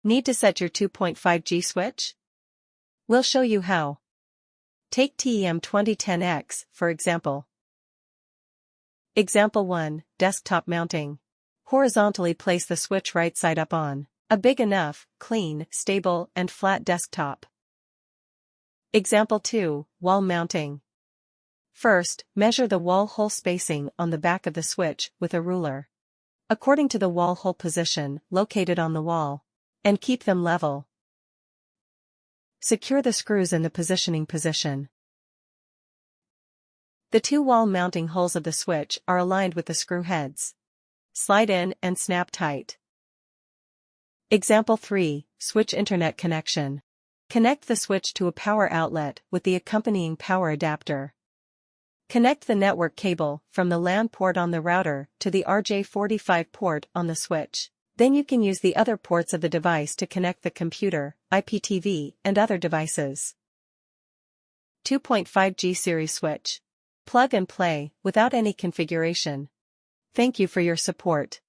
Need to set your 2.5G switch? We'll show you how. Take TEM2010X, for example. Example 1, Desktop Mounting. Horizontally place the switch right side up on a big enough, clean, stable, and flat desktop. Example 2, Wall Mounting. First, measure the wall hole spacing on the back of the switch with a ruler, according to the wall hole position located on the wall, and keep them level. Secure the screws in the positioning position. The two wall mounting holes of the switch are aligned with the screw heads. Slide in and snap tight. Example 3, Switch Internet Connection. Connect the switch to a power outlet with the accompanying power adapter. Connect the network cable from the LAN port on the router to the RJ45 port on the switch. Then you can use the other ports of the device to connect the computer, IPTV, and other devices. 2.5G series switch. Plug and play, without any configuration. Thank you for your support.